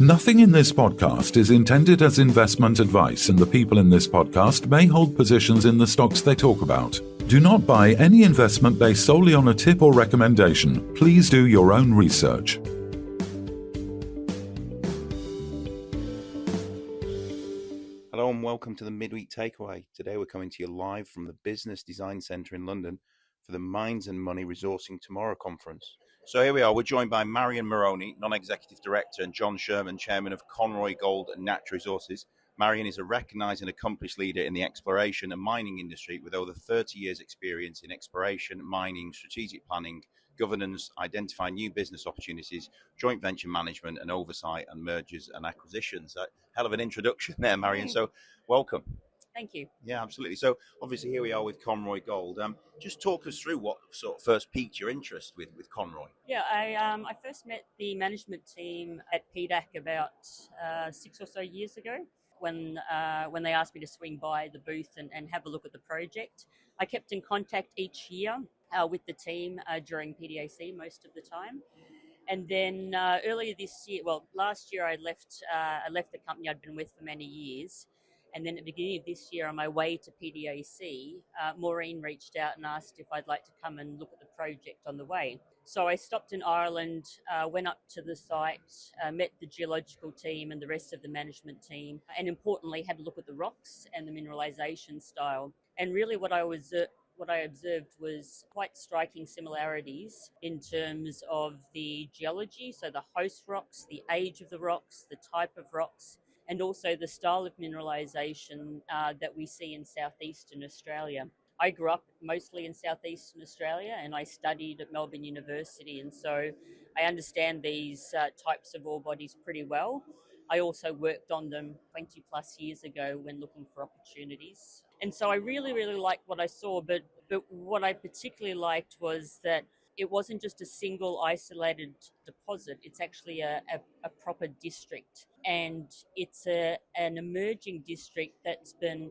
Nothing in this podcast is intended as investment advice, and the people in this podcast may hold positions in the stocks they talk about. Do not buy any investment based solely on a tip or recommendation. Please do your own research. Hello and welcome to the Midweek Takeaway. Today we're coming to you live from the Business Design Centre in London for the Minds and Money Resourcing Tomorrow conference. So here we are, we're joined by Marian Moroney, Non-Executive Director, and John Sherman, Chairman of Conroy Gold and Natural Resources. Marian is a recognised and accomplished leader in the exploration and mining industry with over 30 years experience in exploration, mining, strategic planning, governance, identifying new business opportunities, joint venture management and oversight and mergers and acquisitions. A hell of an introduction there, Marian. So welcome. Thank you. Yeah, absolutely. So obviously here we are with Conroy Gold. Just talk us through what sort of first piqued your interest with Conroy. Yeah, I first met the management team at PDAC about 6 or so years ago when they asked me to swing by the booth and have a look at the project. I kept in contact each year with the team during PDAC most of the time. And then earlier this year, last year I left the company I'd been with for many years. And then at the beginning of this year, on my way to PDAC, Maureen reached out and asked if I'd like to come and look at the project on the way. So I stopped in Ireland, went up to the site, met the geological team and the rest of the management team, and importantly had a look at the rocks and the mineralisation style. And really what I observed was quite striking similarities in terms of the geology, so the host rocks, the age of the rocks, the type of rocks, and also the style of mineralisation that we see in southeastern Australia. I grew up mostly in southeastern Australia and I studied at Melbourne University, and so I understand these types of ore bodies pretty well. I also worked on them 20 plus years ago when looking for opportunities. And so I really, really liked what I saw, but what I particularly liked was that it wasn't just a single isolated deposit, it's actually a proper district. And it's an emerging district that's been,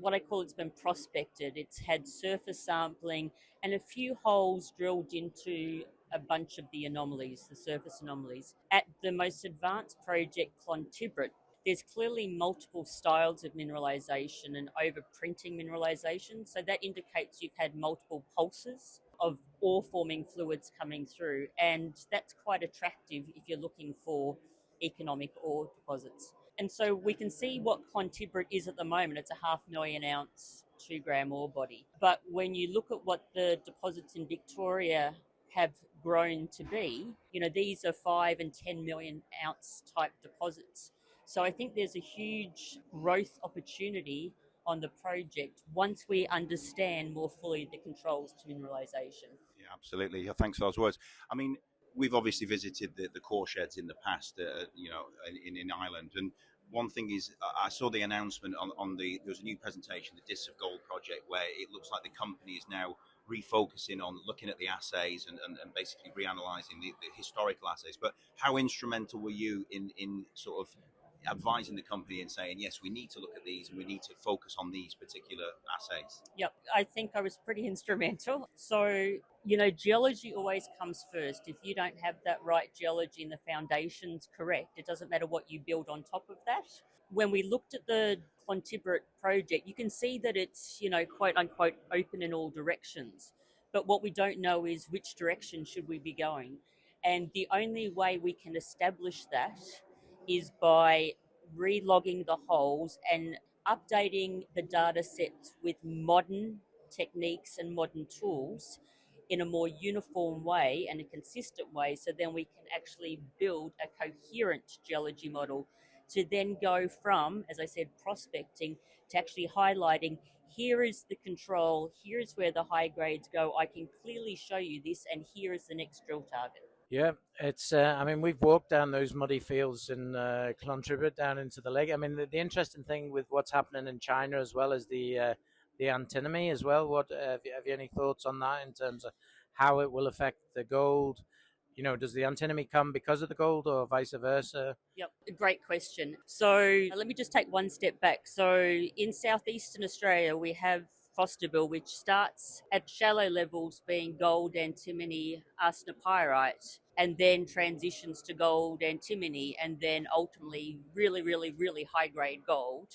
it's been prospected. It's had surface sampling and a few holes drilled into a bunch of the anomalies, the surface anomalies. At the most advanced project, Clontibret, there's clearly multiple styles of mineralisation and overprinting mineralisation. So that indicates you've had multiple pulses of ore-forming fluids coming through. And that's quite attractive if you're looking for economic ore deposits. And so we can see what Clontibret is at the moment. It's a 500,000 ounce, 2 gram ore body. But when you look at what the deposits in Victoria have grown to be, these are 5 and 10 million ounce type deposits. So I think there's a huge growth opportunity on the project once we understand more fully the controls to mineralisation. Yeah, absolutely. Yeah, thanks for those words. I mean, we've obviously visited the core sheds in the past, in Ireland. And one thing is, I saw the announcement there was a new presentation, the Discs of Gold project, where it looks like the company is now refocusing on looking at the assays and basically reanalyzing the historical assays. But how instrumental were you in sort of advising the company and saying, yes, we need to look at these and we need to focus on these particular assays? Yep, I think I was pretty instrumental. So, geology always comes first. If you don't have that right geology and the foundations correct, it doesn't matter what you build on top of that. When we looked at the Clontibret project, you can see that it's, quote unquote, open in all directions. But what we don't know is which direction should we be going. And the only way we can establish that is by re-logging the holes and updating the data sets with modern techniques and modern tools in a more uniform way and a consistent way, so then we can actually build a coherent geology model to then go from, as I said, prospecting to actually highlighting, here is the control, here is where the high grades go, I can clearly show you this, and here is the next drill target. Yeah, it's. We've walked down those muddy fields in Clontibret down into the lake. I mean, the interesting thing with what's happening in China as well as the antimony as well. What have you any thoughts on that in terms of how it will affect the gold? Does the antimony come because of the gold or vice versa? Yep, great question. So let me just take one step back. So in southeastern Australia, we have Fosterville, which starts at shallow levels being gold, antimony, arsenopyrite, and then transitions to gold, antimony, and then ultimately really, really, really high grade gold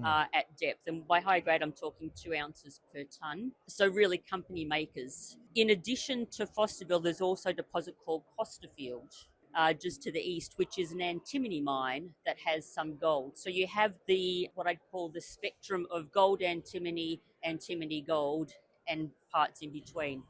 at depth. And by high grade, I'm talking 2 ounces per tonne. So really company makers. In addition to Fosterville, there's also a deposit called Costerfield, just to the east, which is an antimony mine that has some gold. So you have what I'd call the spectrum of gold, antimony, antimony gold, and parts in between.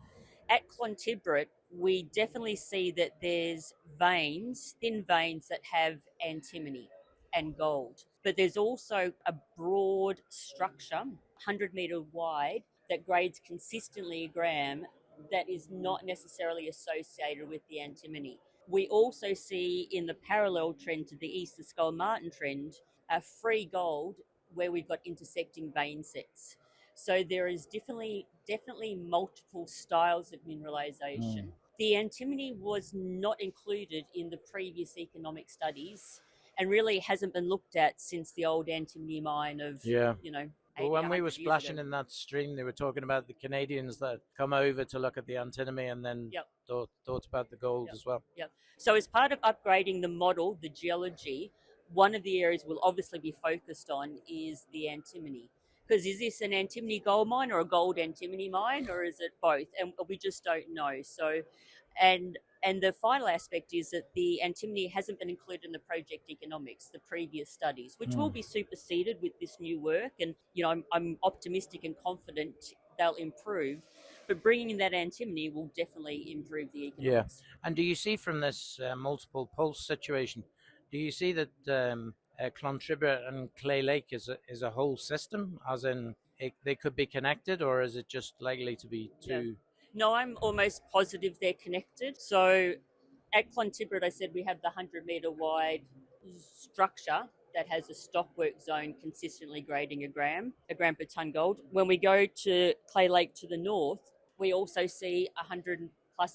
At Clontibret, we definitely see that there's veins, thin veins that have antimony and gold. But there's also a broad structure, 100-metre wide, that grades consistently a gram that is not necessarily associated with the antimony. We also see in the parallel trend to the east, the Skull Martin trend, a free gold where we've got intersecting vein sets. So there is definitely multiple styles of mineralization. The antimony was not included in the previous economic studies and really hasn't been looked at since the old antimony mine of, Well, when we were splashing in that stream, they were talking about the Canadians that come over to look at the antimony and then thought about the gold as well. Yep. So as part of upgrading the model, the geology, one of the areas we'll obviously be focused on is the antimony. Because is this an antimony gold mine or a gold antimony mine, or is it both? And we just don't know. So, and the final aspect is that the antimony hasn't been included in the project economics, the previous studies, which will be superseded with this new work. And I'm optimistic and confident they'll improve. But bringing in that antimony will definitely improve the economics. Yeah. And do you see from this multiple pulse situation, do you see that Clontibret and Clay Lake is a whole system, as in they could be connected, or is it just likely to be two? Yeah. No, I'm almost positive they're connected. So at Clontibret, I said we have the 100-metre wide structure that has a stockwork zone consistently grading a gram per tonne gold. When we go to Clay Lake to the north, we also see a 100+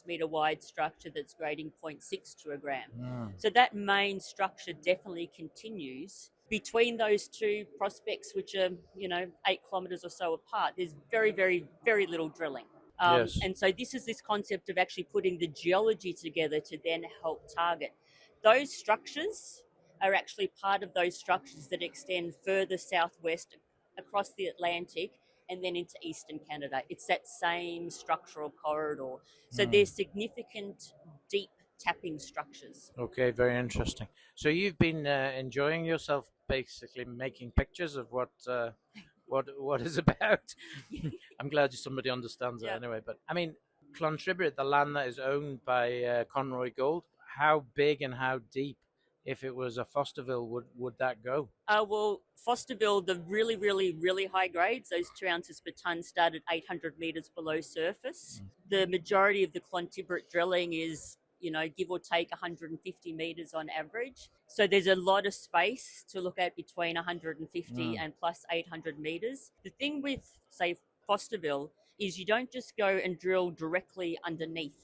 metre wide structure that's grading 0.6 to a gram. So that main structure definitely continues. Between those two prospects, which are 8 kilometres or so apart, there's very, very, very little drilling. Yes. And so this is this concept of actually putting the geology together to then help target. Those structures are actually part of those structures that extend further southwest across the Atlantic and then into eastern Canada. It's that same structural corridor. So there's significant deep tapping structures. Okay, very interesting. So you've been enjoying yourself, basically making pictures of what is about. I'm glad somebody understands it anyway. But I mean, Clontibret, the land that is owned by Conroy Gold, how big and how deep, if it was a Fosterville, would that go? Well, Fosterville, the really, really, really high grades, those 2 ounces per tonne, start at 800 metres below surface. The majority of the Clontibret drilling is, give or take 150 metres on average. So there's a lot of space to look at between 150 and plus 800 metres. The thing with, say, Fosterville is you don't just go and drill directly underneath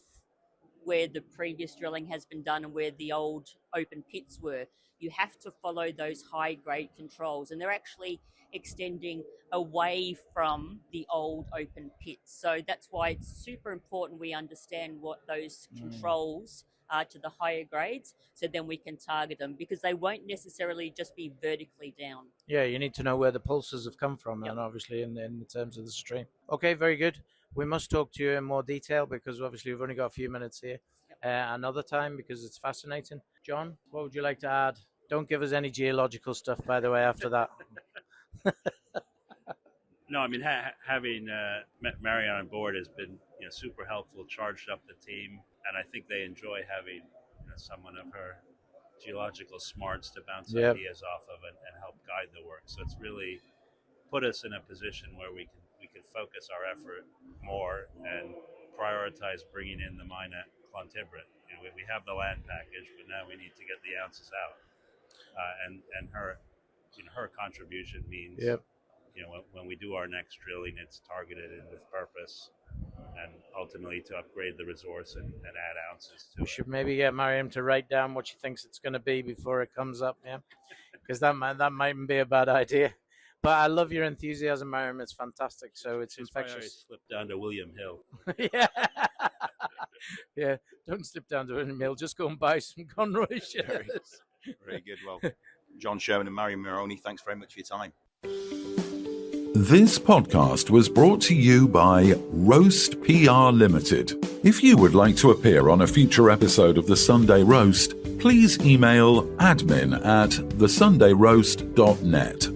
where the previous drilling has been done and where the old open pits were. You have to follow those high grade controls, and they're actually extending away from the old open pits. So that's why it's super important we understand what those controls are to the higher grades, so then we can target them, because they won't necessarily just be vertically down. Yeah, you need to know where the pulses have come from, and obviously in terms of the stream. Okay, very good. We must talk to you in more detail, because obviously we've only got a few minutes here. Another time, because it's fascinating. John, what would you like to add? Don't give us any geological stuff, by the way, after that. No, I mean, having Marian on board has been super helpful, charged up the team, and I think they enjoy having someone of her geological smarts to bounce ideas off of and help guide the work. So it's really put us in a position where we can focus our effort more and prioritize bringing in the mine at Clontibret. We have the land package, but now we need to get the ounces out. And her contribution means when we do our next drilling, it's targeted and with purpose, and ultimately to upgrade the resource and add ounces to it. We should maybe get Mariam to write down what she thinks it's going to be before it comes up, because that mightn't be a bad idea. But I love your enthusiasm, Mariam. It's fantastic. So it's infectious. Slipped down to William Hill. Yeah. Yeah, don't slip down to any mill. Just go and buy some Conroy shares. Very good. Well, John Sherman and Marian Moroney, thanks very much for your time. This podcast was brought to you by Roast PR Limited. If you would like to appear on a future episode of The Sunday Roast, please email admin@thesundayroast.net.